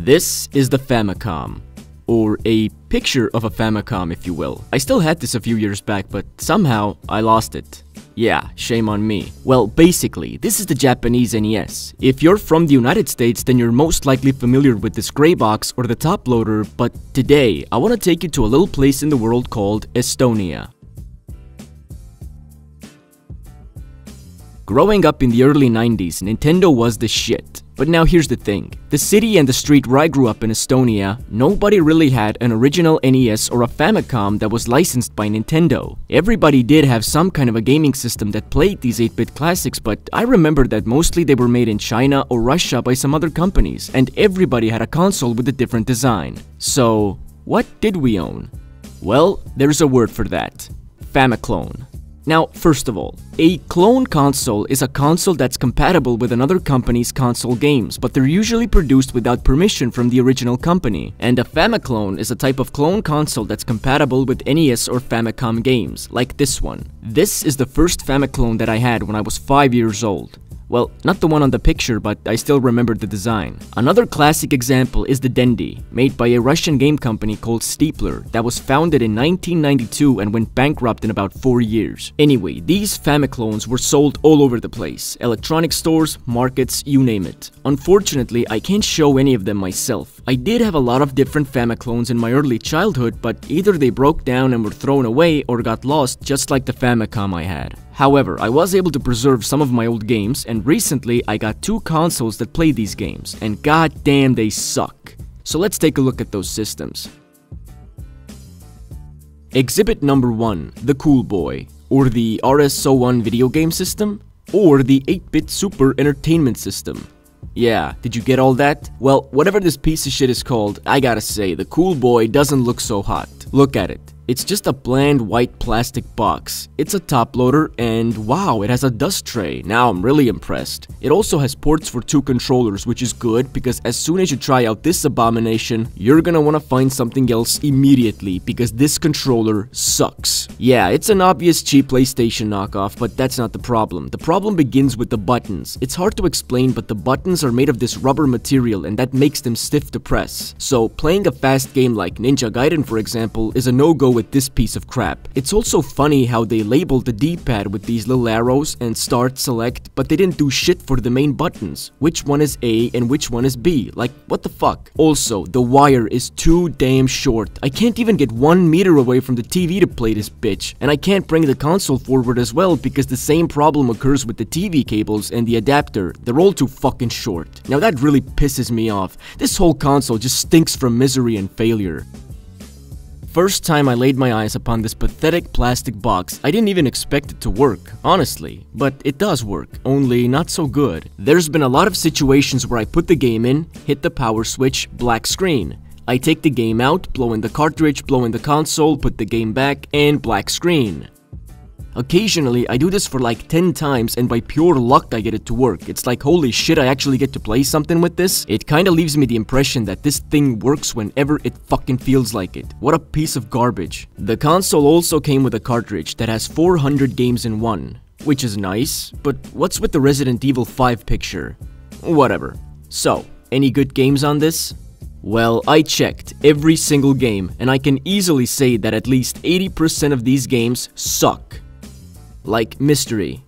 This is the Famicom, or a picture of a Famicom if you will. I still had this a few years back, but somehow I lost it. Yeah, shame on me. Well, basically, this is the Japanese NES. If you're from the United States, then you're most likely familiar with this gray box or the top loader, but today, I want to take you to a little place in the world called Estonia. Growing up in the early 90s, Nintendo was the shit. But now here's the thing. The city and the street where I grew up in Estonia, nobody really had an original NES or a Famicom that was licensed by Nintendo. Everybody did have some kind of a gaming system that played these 8-bit classics, but I remember that mostly they were made in China or Russia by some other companies, and everybody had a console with a different design. So, what did we own? Well, there's a word for that. Famiclone. Now, first of all, a clone console is a console that's compatible with another company's console games, but they're usually produced without permission from the original company. And a Famiclone is a type of clone console that's compatible with NES or Famicom games, like this one. This is the first Famiclone that I had when I was 5 years old. Well, not the one on the picture, but I still remember the design. Another classic example is the Dendy, made by a Russian game company called Steepler that was founded in 1992 and went bankrupt in about 4 years. Anyway, these Famiclones were sold all over the place. Electronic stores, markets, you name it. Unfortunately, I can't show any of them myself. I did have a lot of different Famiclones in my early childhood, but either they broke down and were thrown away or got lost just like the Famicom I had. However, I was able to preserve some of my old games, and recently I got 2 consoles that play these games, and goddamn they suck. So let's take a look at those systems. Exhibit number 1, the Cool Boy, or the RS-01 video game system, or the 8-bit Super Entertainment System. Yeah, did you get all that? Well, whatever this piece of shit is called, I gotta say, the Cool Boy doesn't look so hot. Look at it. It's just a bland white plastic box. It's a top loader and wow, it has a dust tray. Now I'm really impressed. It also has ports for 2 controllers, which is good because as soon as you try out this abomination, you're gonna wanna find something else immediately because this controller sucks. Yeah, it's an obvious cheap PlayStation knockoff, but that's not the problem. The problem begins with the buttons. It's hard to explain, but the buttons are made of this rubber material and that makes them stiff to press. So playing a fast game like Ninja Gaiden, for example, is a no-go with this piece of crap. It's also funny how they labeled the D-pad with these little arrows and start, select, but they didn't do shit for the main buttons. Which one is A and which one is B? Like, what the fuck? Also, the wire is too damn short. I can't even get 1 meter away from the TV to play this bitch. And I can't bring the console forward as well because the same problem occurs with the TV cables and the adapter. They're all too fucking short. Now that really pisses me off. This whole console just stinks from misery and failure. First time I laid my eyes upon this pathetic plastic box, I didn't even expect it to work, honestly. But it does work, only not so good. There's been a lot of situations where I put the game in, hit the power switch, black screen. I take the game out, blow in the cartridge, blow in the console, put the game back, and black screen. Occasionally, I do this for like 10 times and by pure luck I get it to work. It's like, holy shit, I actually get to play something with this? It kinda leaves me the impression that this thing works whenever it fucking feels like it. What a piece of garbage. The console also came with a cartridge that has 400 games in one, which is nice, but what's with the Resident Evil 5 picture? Whatever. So, any good games on this? Well, I checked every single game, and I can easily say that at least 80% of these games suck. Like Mystery.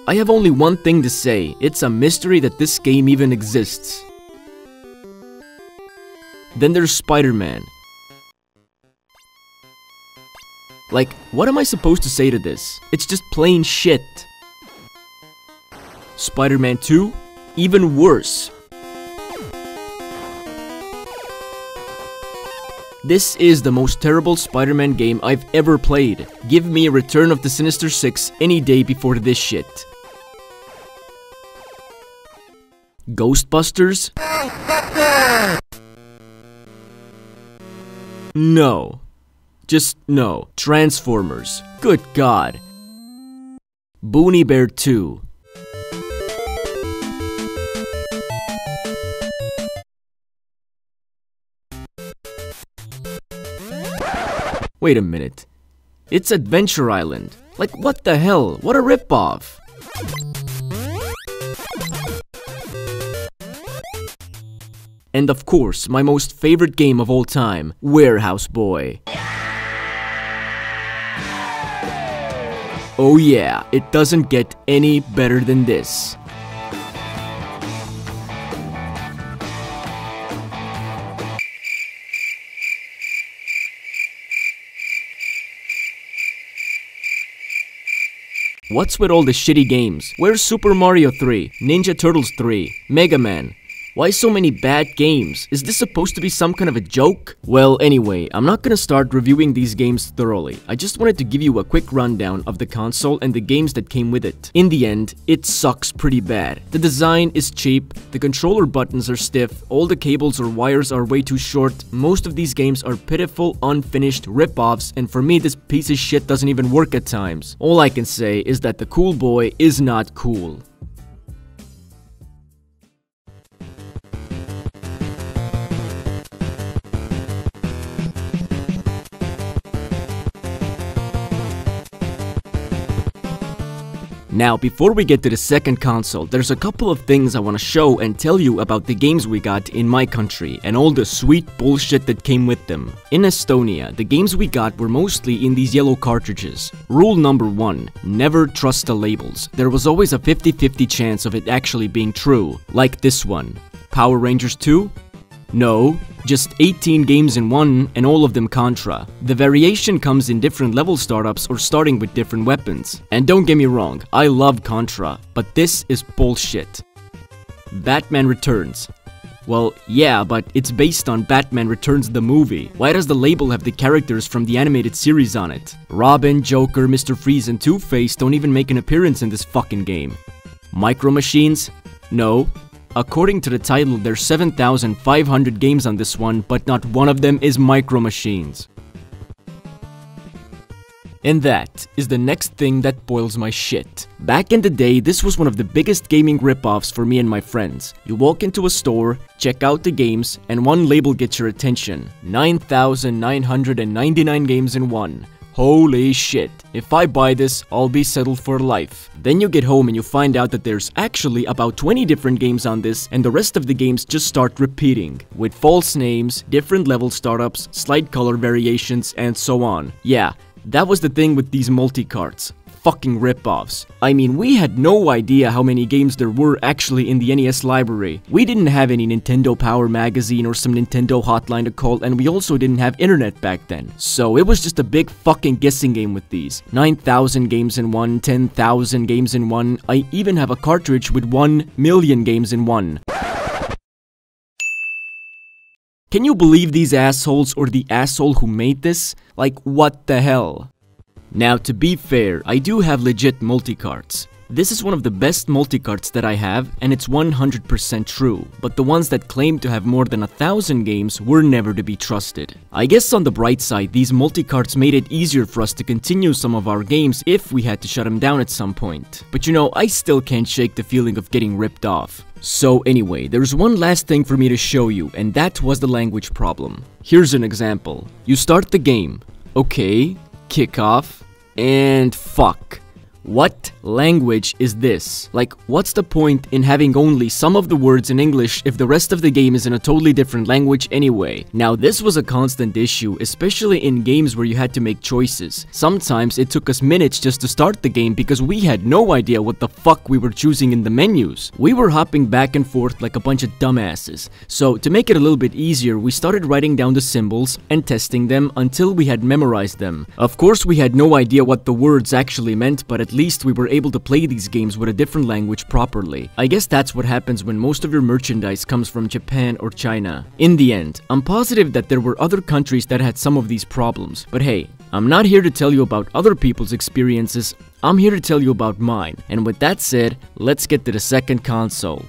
I have only one thing to say, it's a mystery that this game even exists. Then there's Spider-Man. Like, what am I supposed to say to this? It's just plain shit. Spider-Man 2? Even worse. This is the most terrible Spider-Man game I've ever played. Give me a Return of the Sinister Six any day before this shit. Ghostbusters? No. Just no. Transformers. Good God. Boonie Bear 2. Wait a minute. It's Adventure Island. Like, what the hell? What a ripoff. And of course, my most favorite game of all time, Warehouse Boy. Oh yeah, it doesn't get any better than this. What's with all the shitty games? Where's Super Mario 3, Ninja Turtles 3, Mega Man? Why so many bad games? Is this supposed to be some kind of a joke? Well, anyway, I'm not gonna start reviewing these games thoroughly. I just wanted to give you a quick rundown of the console and the games that came with it. In the end, it sucks pretty bad. The design is cheap, the controller buttons are stiff, all the cables or wires are way too short, most of these games are pitiful, unfinished rip-offs, and for me this piece of shit doesn't even work at times. All I can say is that the cool boy is not cool. Now, before we get to the second console, there's a couple of things I want to show and tell you about the games we got in my country and all the sweet bullshit that came with them. In Estonia, the games we got were mostly in these yellow cartridges. Rule number 1, never trust the labels. There was always a 50-50 chance of it actually being true. Like this one. Power Rangers 2? No, just 18 games in one, and all of them Contra. The variation comes in different level startups or starting with different weapons. And don't get me wrong, I love Contra, but this is bullshit. Batman Returns. Well, yeah, but it's based on Batman Returns the movie. Why does the label have the characters from the animated series on it? Robin, Joker, Mr. Freeze, and Two-Face don't even make an appearance in this fucking game. Micro Machines? No. According to the title, there's 7,500 games on this one, but not one of them is Micro Machines. And that is the next thing that boils my shit. Back in the day, this was one of the biggest gaming rip-offs for me and my friends. You walk into a store, check out the games, and one label gets your attention. 9,999 games in one. Holy shit, if I buy this, I'll be settled for life. Then you get home and you find out that there's actually about 20 different games on this, and the rest of the games just start repeating, with false names, different level startups, slight color variations, and so on. Yeah, that was the thing with these multi-carts. Fucking rip-offs. I mean, we had no idea how many games there were actually in the NES library. We didn't have any Nintendo Power magazine or some Nintendo hotline to call, and we also didn't have internet back then. So it was just a big fucking guessing game with these. 9,000 games in one, 10,000 games in one. I even have a cartridge with 1 million games in one. Can you believe these assholes or the asshole who made this? Like, what the hell? Now, to be fair, I do have legit multi-carts. This is one of the best multi-carts that I have, and it's 100% true, but the ones that claim to have more than 1,000 games were never to be trusted. I guess on the bright side, these multi-carts made it easier for us to continue some of our games if we had to shut them down at some point. But you know, I still can't shake the feeling of getting ripped off. So anyway, there's one last thing for me to show you, and that was the language problem. Here's an example. You start the game. Okay, kick off. And fuck. What language is this? Like, what's the point in having only some of the words in English if the rest of the game is in a totally different language anyway? Now, this was a constant issue, especially in games where you had to make choices. Sometimes it took us minutes just to start the game because we had no idea what the fuck we were choosing in the menus. We were hopping back and forth like a bunch of dumbasses. So, to make it a little bit easier, we started writing down the symbols and testing them until we had memorized them. Of course, we had no idea what the words actually meant, but at least we were able to play these games with a different language properly. I guess that's what happens when most of your merchandise comes from Japan or China. In the end, I'm positive that there were other countries that had some of these problems, but hey, I'm not here to tell you about other people's experiences, I'm here to tell you about mine. And with that said, let's get to the second console.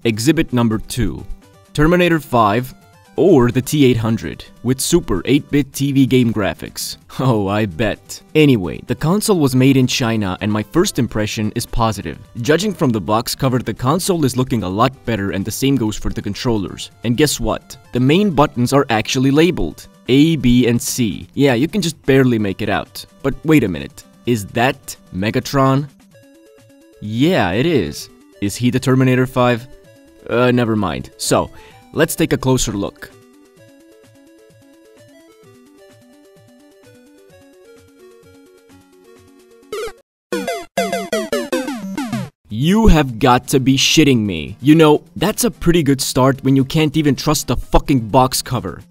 Exhibit number 2, Terminator 5 or the T-800 with super 8-bit TV game graphics. Oh, I bet. Anyway, the console was made in China and my first impression is positive. Judging from the box cover, the console is looking a lot better, and the same goes for the controllers. And guess what? The main buttons are actually labeled. A, B, and C. Yeah, you can just barely make it out. But wait a minute. Is that Megatron? Yeah, it is. Is he the Terminator 5? Never mind. So, let's take a closer look. You have got to be shitting me. You know, that's a pretty good start when you can't even trust the fucking box cover.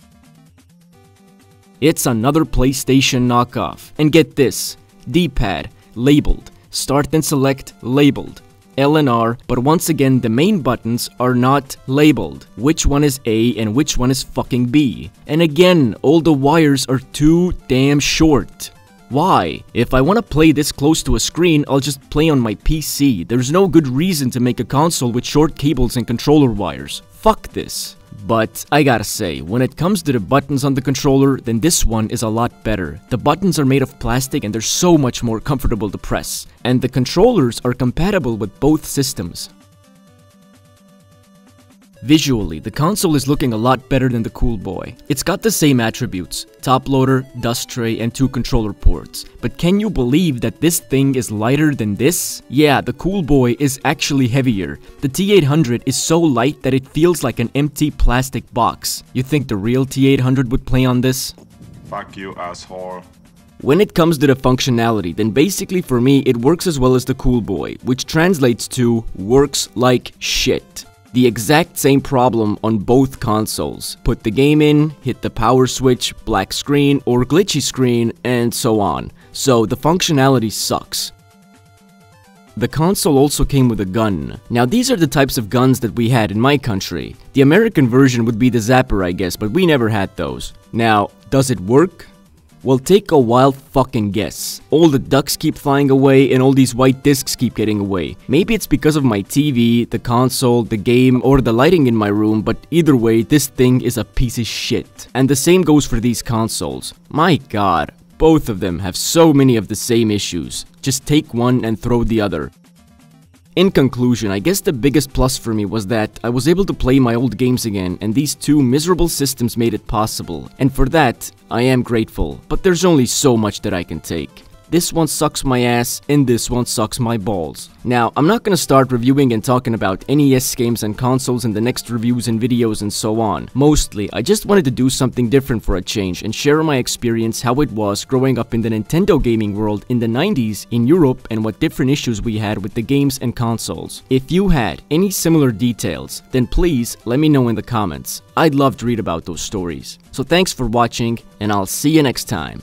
It's another PlayStation knockoff. And get this, D-pad, labeled, start and select, labeled, L and R, but once again the main buttons are not labeled. Which one is A and which one is fucking B? And again, all the wires are too damn short. Why? If I want to play this close to a screen, I'll just play on my PC. There's no good reason to make a console with short cables and controller wires. Fuck this. But I gotta say, when it comes to the buttons on the controller, then this one is a lot better. The buttons are made of plastic and they're so much more comfortable to press. And the controllers are compatible with both systems. Visually, the console is looking a lot better than the Cool Boy. It's got the same attributes, top loader, dust tray, and 2 controller ports. But can you believe that this thing is lighter than this? Yeah, the Cool Boy is actually heavier. The T-800 is so light that it feels like an empty plastic box. You think the real T-800 would play on this? Fuck you, asshole. When it comes to the functionality, then basically for me it works as well as the Cool Boy, which translates to works like shit. The exact same problem on both consoles. Put the game in, hit the power switch, black screen or glitchy screen, and so on. So the functionality sucks. The console also came with a gun. Now these are the types of guns that we had in my country. The American version would be the Zapper, I guess, but we never had those. Now, does it work? Well, take a wild fucking guess. All the ducks keep flying away and all these white discs keep getting away. Maybe it's because of my TV, the console, the game, or the lighting in my room, but either way, this thing is a piece of shit. And the same goes for these consoles. My god, both of them have so many of the same issues. Just take one and throw the other. In conclusion, I guess the biggest plus for me was that I was able to play my old games again, and these two miserable systems made it possible. And for that, I am grateful, but there's only so much that I can take. This one sucks my ass, and this one sucks my balls. Now, I'm not gonna start reviewing and talking about NES games and consoles in the next reviews and videos and so on. Mostly, I just wanted to do something different for a change and share my experience how it was growing up in the Nintendo gaming world in the 90s in Europe and what different issues we had with the games and consoles. If you had any similar details, then please let me know in the comments. I'd love to read about those stories. So thanks for watching, and I'll see you next time.